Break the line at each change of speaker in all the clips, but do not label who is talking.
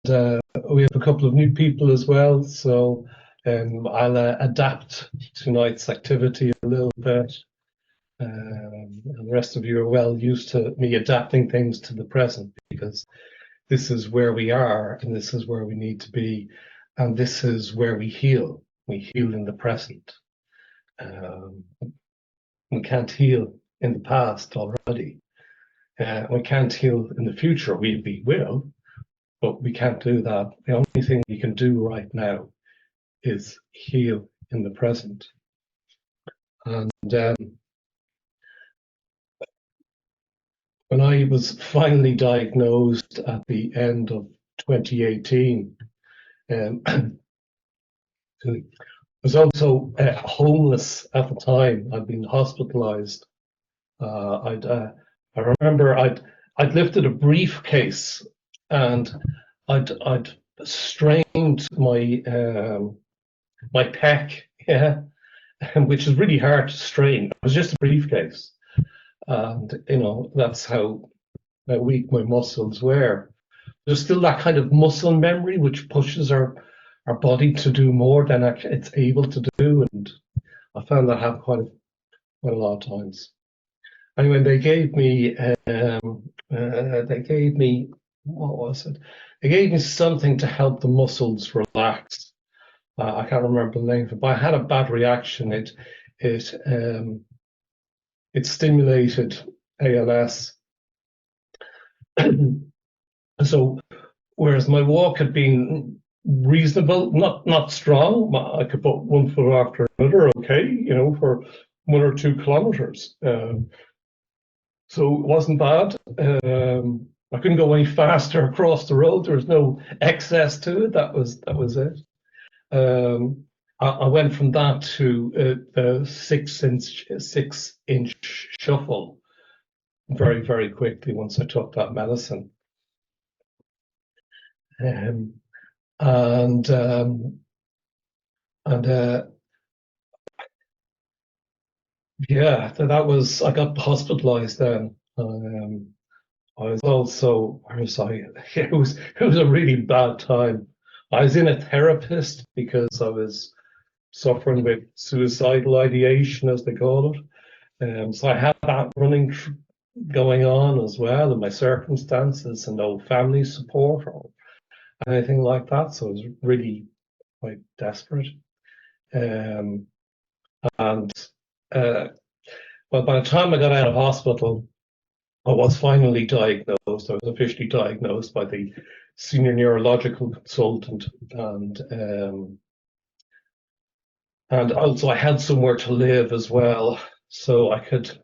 we have a couple of new people as well, so I'll adapt tonight's activity a little bit. And the rest of you are well used to me adapting things to the present, because this is where we are and this is where we need to be, and this is where we heal. We heal in the present. We can't heal in the past already. We can't heal in the future. We will, but we can't do that. The only thing we can do right now is heal in the present. And when I was finally diagnosed at the end of 2018, I was also homeless at the time. I'd been hospitalized. I remember I'd lifted a briefcase and I'd strained my my pec, yeah, which is really hard to strain. It was just a briefcase, and you know that's how weak my muscles were. There's still that kind of muscle memory which pushes our body to do more than it's able to do, and I found that happen quite a lot of times. Anyway, they gave me what was it? They gave me something to help the muscles relax. I can't remember the name of it, but I had a bad reaction. It stimulated ALS. So whereas my walk had been reasonable, not strong, I could put one foot after another, okay, you know, for 1 or 2 kilometers. So it wasn't bad. I couldn't go any faster across the road. There was no excess to it. That was it. I went from that to the 6-inch shuffle very, very quickly once I took that medicine. Yeah, that was, I got hospitalized then. I was also, where was I? It was a really bad time. I was in a therapist because I was suffering with suicidal ideation, as they call it. So I had that running going on as well, in my circumstances, and no family support or anything like that. So I was really quite desperate. Well, by the time I got out of hospital, I was finally diagnosed. I was officially diagnosed by the senior neurological consultant, and also I had somewhere to live as well, so I could.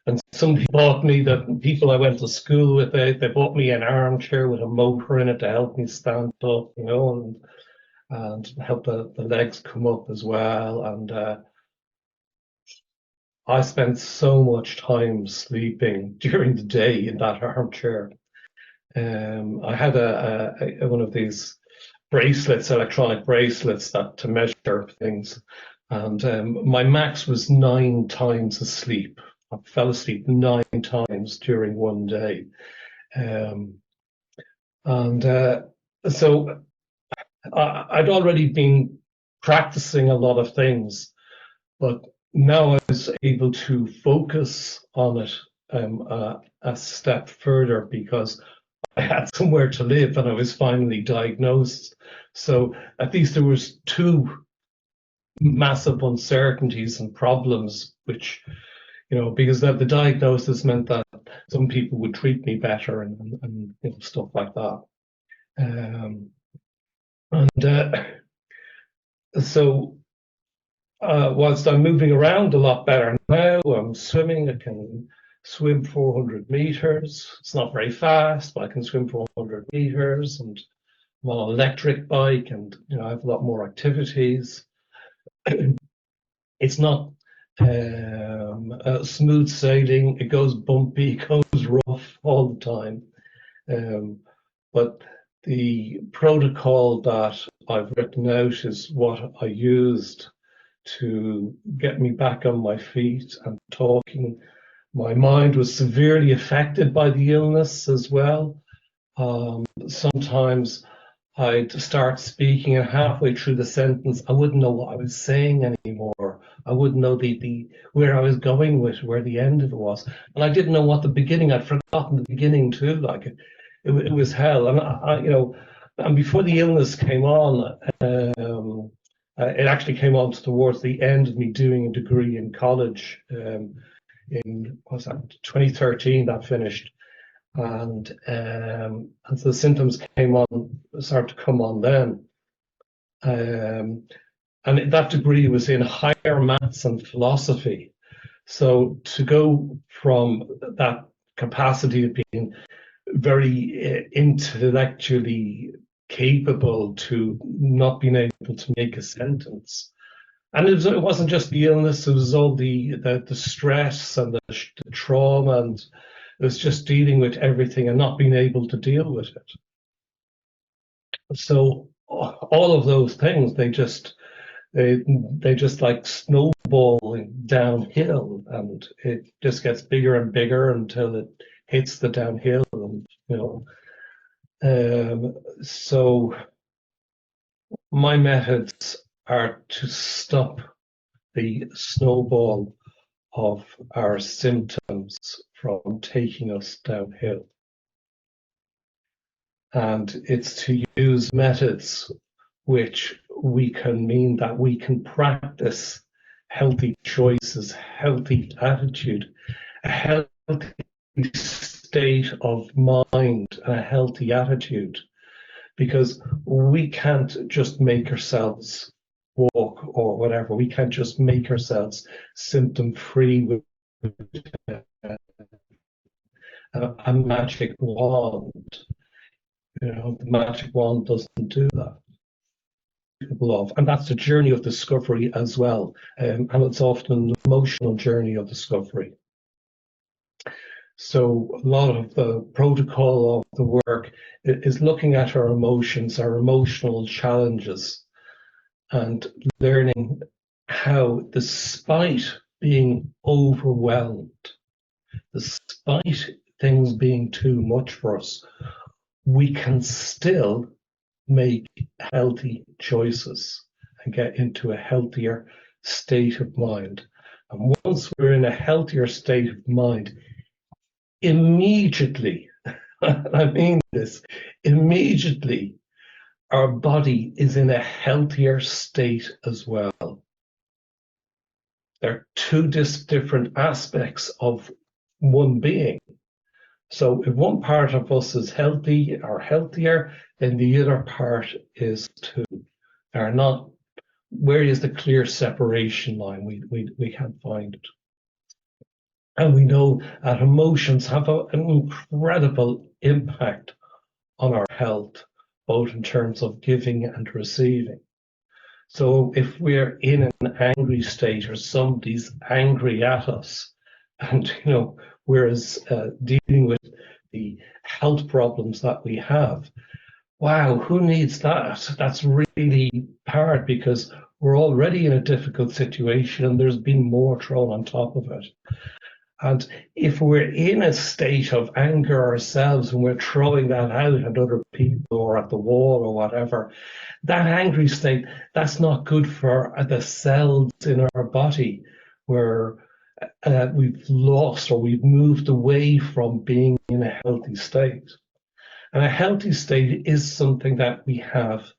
And somebody bought me, the people I went to school with, they bought me an armchair with a motor in it to help me stand up, you know, and help the legs come up as well. And I spent so much time sleeping during the day in that armchair. I had one of these bracelets, electronic bracelets, that to measure things, and my max was 9 times asleep. I fell asleep 9 times during one day, so I'd already been practicing a lot of things, but now I was able to focus on it a step further because I had somewhere to live and I was finally diagnosed. So at least there was 2 massive uncertainties and problems, which, you know, because the diagnosis meant that some people would treat me better and you know, stuff like that. So whilst I'm moving around a lot better now, I'm swimming. I can swim 400 meters. It's not very fast, but I can swim 400 meters, and I'm on an electric bike, and you know I have a lot more activities. It's not smooth sailing. It goes bumpy, it goes rough all the time. But the protocol that I've written out is what I used to get me back on my feet and talking. My mind was severely affected by the illness as well. Sometimes I'd start speaking, and halfway through the sentence, I wouldn't know what I was saying anymore. I wouldn't know the where I was going with, where the end of it was, and I didn't know what the beginning. I'd forgotten the beginning too. Like it was hell, and and before the illness came on, it actually came on towards the end of me doing a degree in college. In what's that? 2013, that finished, and so the symptoms started to come on then. And that degree was in higher maths and philosophy. So to go from that capacity of being very intellectually capable to not being able to make a sentence. And it wasn't just the illness, it was all the stress and the trauma, and it was just dealing with everything and not being able to deal with it. So all of those things, they just like snowballing downhill, and it just gets bigger and bigger until it hits the downhill, and so my methods are to stop the snowball of our symptoms from taking us downhill. And it's to use methods which we can mean that we can practice healthy choices, healthy attitude, a healthy state of mind, and a healthy attitude. Because we can't just make ourselves walk or whatever. We can't just make ourselves symptom free with a magic wand. The magic wand doesn't do that. And that's the journey of discovery as well. And it's often an emotional journey of discovery. So a lot of the protocol of the work is looking at our emotions, our emotional challenges, and learning how, despite being overwhelmed, despite things being too much for us, we can still make healthy choices and get into a healthier state of mind. And once we're in a healthier state of mind, immediately, I mean this, immediately, our body is in a healthier state as well. There are two different aspects of one being. So if one part of us is healthy or healthier, then the other part is too. They're not. Where is the clear separation line? We can't find it. And we know that emotions have an incredible impact on our health, both in terms of giving and receiving. So if we're in an angry state, or somebody's angry at us, and whereas dealing with the health problems that we have, wow, who needs that? That's really hard, because we're already in a difficult situation and there's been more thrown on top of it. And if we're in a state of anger ourselves and we're throwing that out at other people or at the wall or whatever, that angry state, that's not good for the cells in our body, where we've lost or we've moved away from being in a healthy state. And a healthy state is something that we have.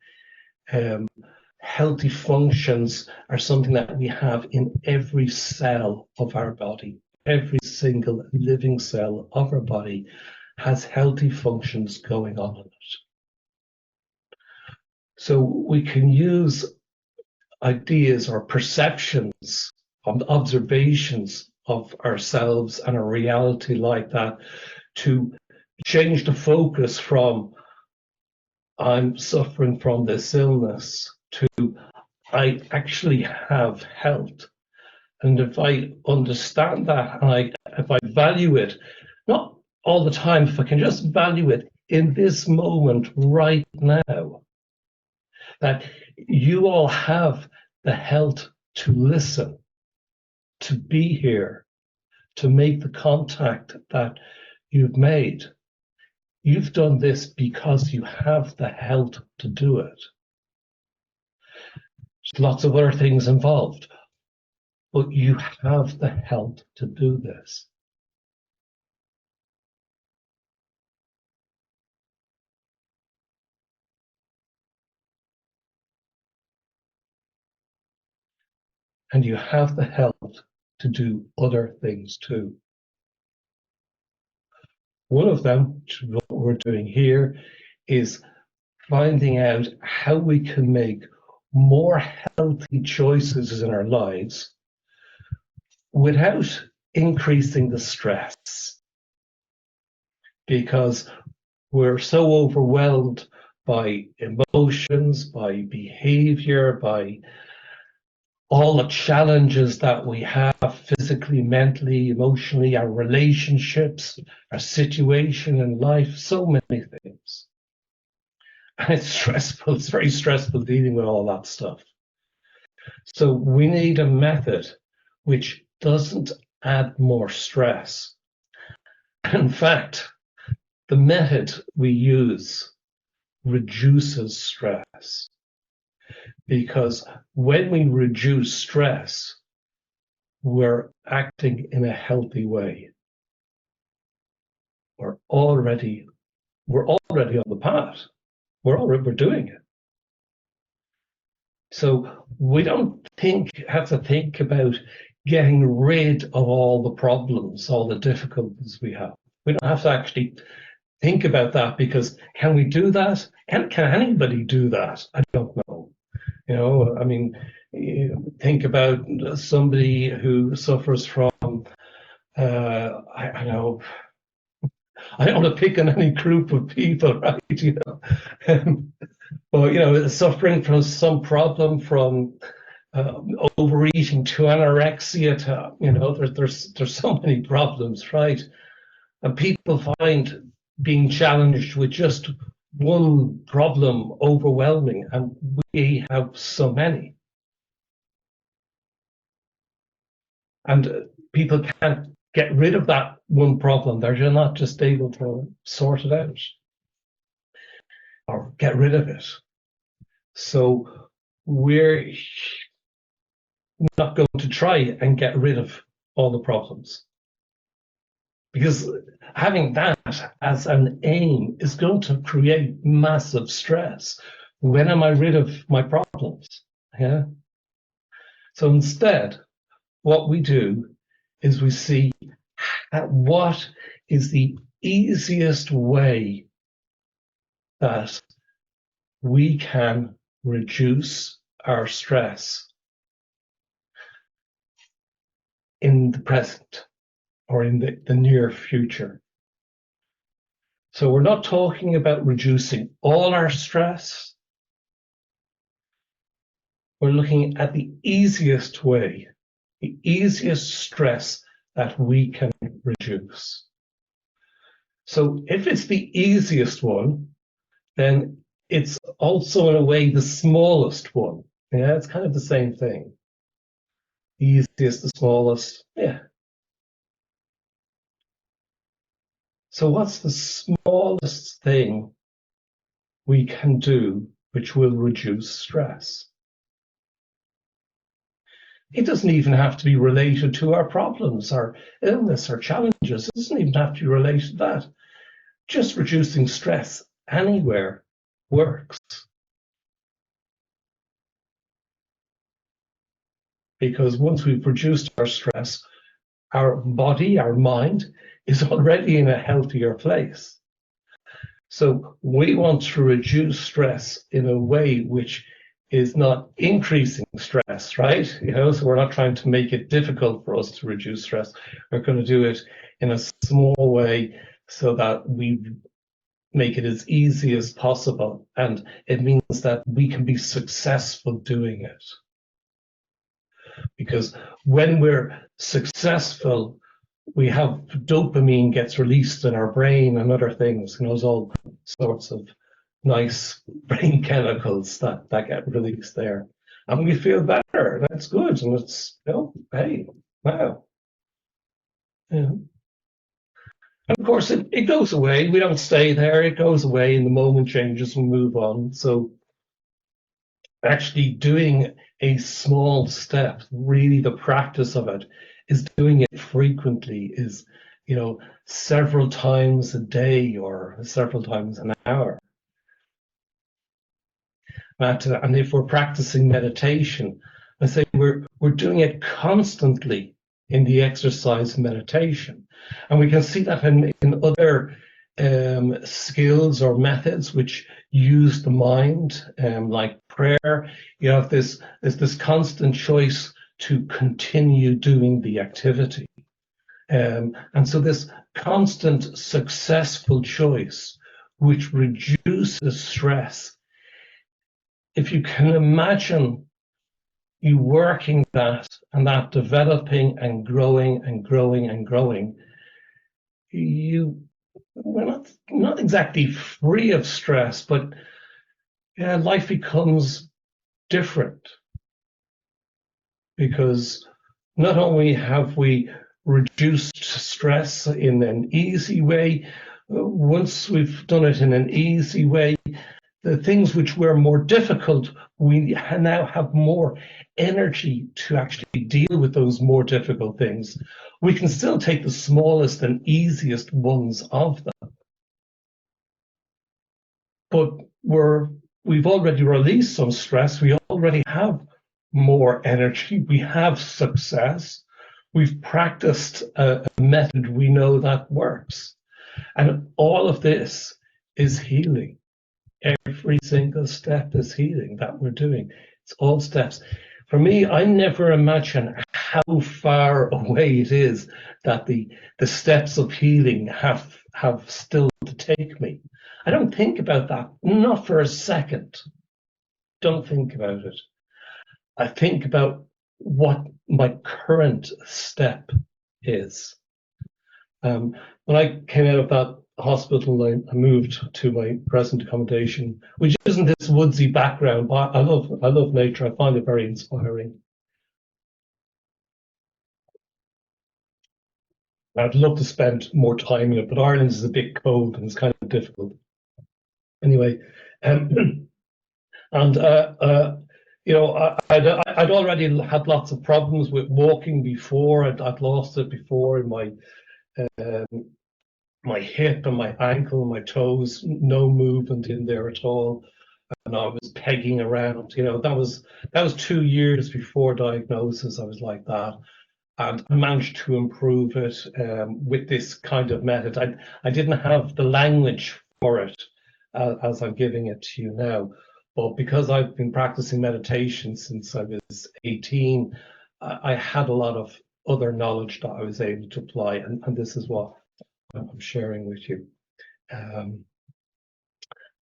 Healthy functions are something that we have in every cell of our body. Every single living cell of our body has healthy functions going on in it. So we can use ideas or perceptions, observations of ourselves and a reality like that to change the focus from I'm suffering from this illness to I actually have health. And if I understand that, and if I value it, not all the time, if I can just value it in this moment right now, that you all have the health to listen, to be here, to make the contact that you've made. you've done this because you have the health to do it. There's lots of other things involved, but you have the health to do this. And you have the health to do other things too. One of them, which is what we're doing here, is finding out how we can make more healthy choices in our lives without increasing the stress. Because we're so overwhelmed by emotions, by behavior, by all the challenges that we have physically, mentally, emotionally, our relationships, our situation in life, so many things. And it's stressful. It's very stressful dealing with all that stuff. So we need a method which doesn't add more stress. In fact, the method we use reduces stress. Because when we reduce stress, we're acting in a healthy way. We're already on the path. We're doing it. So we don't have to think about getting rid of all the problems, all the difficulties we have. We don't have to actually think about that, because can we do that? And can anybody do that? I don't know. You know, I mean, think about somebody who suffers from, I know, I don't want to pick on any group of people, right? You know, but you know, suffering from some problem, from overeating to anorexia to, you know, there's so many problems, right? And people find being challenged with just one problem overwhelming, and we have so many. And people can't get rid of that one problem. They're not just able to sort it out or get rid of it. So we're not going to try and get rid of all the problems, because having that as an aim is going to create massive stress. When am I rid of my problems? Yeah. So instead, what we do is we see what is the easiest way that we can reduce our stress in the present or in the near future. So we're not talking about reducing all our stress. We're looking at the easiest way, the easiest stress that we can reduce. So if it's the easiest one, then it's also in a way the smallest one. Yeah, it's kind of the same thing. The easiest, the smallest. Yeah. So what's the smallest thing we can do which will reduce stress? It doesn't even have to be related to our problems, our illness, our challenges. It doesn't even have to be related to that. Just reducing stress anywhere works. Because once we've reduced our stress, our body, our mind is already in a healthier place. So we want to reduce stress in a way which is not increasing stress, right? You know, so we're not trying to make it difficult for us to reduce stress. We're going to do it in a small way so that we make it as easy as possible. And it means that we can be successful doing it. Because when we're successful, we have dopamine gets released in our brain and other things, you know, there's all sorts of nice brain chemicals that get released there. And we feel better, and that's good. And it's, you know, hey, wow. Yeah. And of course, it goes away. We don't stay there. It goes away, and the moment changes, we move on. So actually doing a small step, really the practice of it, is doing it frequently, is, several times a day or several times an hour. And if we're practicing meditation, I say we're doing it constantly in the exercise meditation. And we can see that in other skills or methods which use the mind, like prayer. You have this constant choice to continue doing the activity. And so this constant successful choice, which reduces stress. If you can imagine you working that and that developing and growing and growing and growing, we're not exactly free of stress, but yeah, life becomes different because not only have we reduced stress in an easy way, once we've done it in an easy way, the things which were more difficult, we now have more energy to actually deal with those more difficult things. We can still take the smallest and easiest ones of them, but we've already released some stress. We already have more energy. We have success. We've practiced a method we know that works. And all of this is healing. Every single step is healing that we're doing. It's all steps. For me, I never imagine how far away it is that the steps of healing have still to take me. I don't think about that, not for a second. Don't think about it. I think about what my current step is. When I came out of that hospital, I moved to my present accommodation, which isn't this woodsy background, but I love nature. I find it very inspiring. I'd love to spend more time in it, but Ireland is a bit cold and it's kind of difficult. Anyway, and I'd already had lots of problems with walking before. I'd lost it before in my hip and my ankle and my toes, no movement in there at all. And I was pegging around. That was 2 years before diagnosis. I was like that, and I managed to improve it with this kind of method. I didn't have the language for it as I'm giving it to you now, but because I've been practicing meditation since I was 18, I had a lot of other knowledge that I was able to apply, and this is what I'm sharing with you.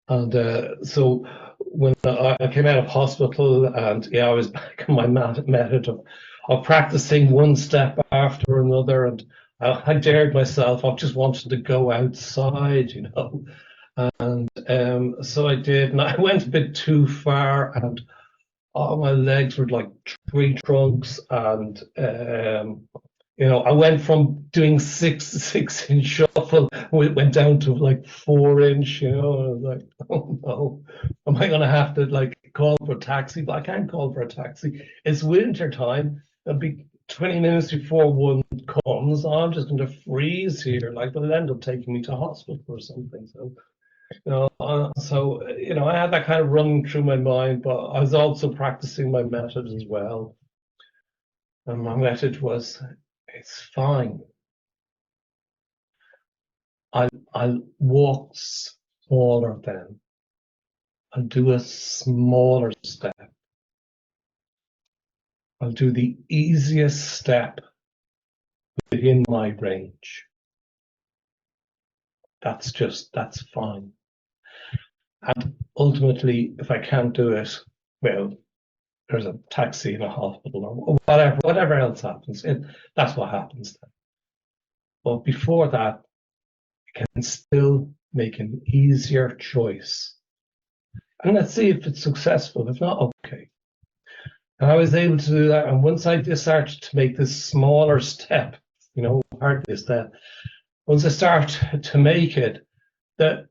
So when I came out of hospital, and yeah, I was back on my method of practicing one step after another, and I dared myself. I just wanted to go outside, and so I did, and I went a bit too far, and all my legs were like tree trunks, and I went from doing 6 inch shuffle, went down to like 4 inch, and I was like, oh no, am I gonna have to like call for a taxi? But I can't call for a taxi. It's winter time. It'll be 20 minutes before one comes. I'm just gonna freeze here. Like they'll end up taking me to hospital or something. I had that kind of running through my mind, but I was also practicing my method as well. And my method was, it's fine. I'll walk smaller then. I'll do a smaller step. I'll do the easiest step within my range. That's fine. And ultimately, if I can't do it, well, there's a taxi in a hospital or whatever else happens. That's what happens then. But before that, I can still make an easier choice. And let's see if it's successful. If not, okay. And I was able to do that. And once I started to make this smaller step, hardly a step, once I started to make it, the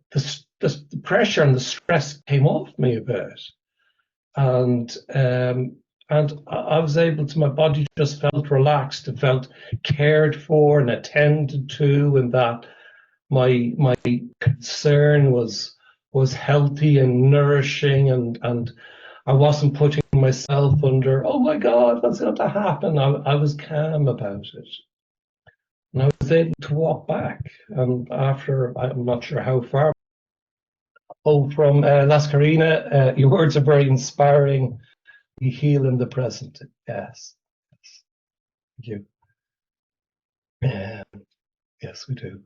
pressure and the stress came off me a bit, and I was able to. My body just felt relaxed. It felt cared for and attended to, and that my concern was healthy and nourishing, and I wasn't putting myself under, oh my God, what's going to happen? I was calm about it. And I was able to walk back. And after, I'm not sure how far. Oh, from Las Carina, your words are very inspiring. We heal in the present. Yes. Yes. Thank you. Yes, we do.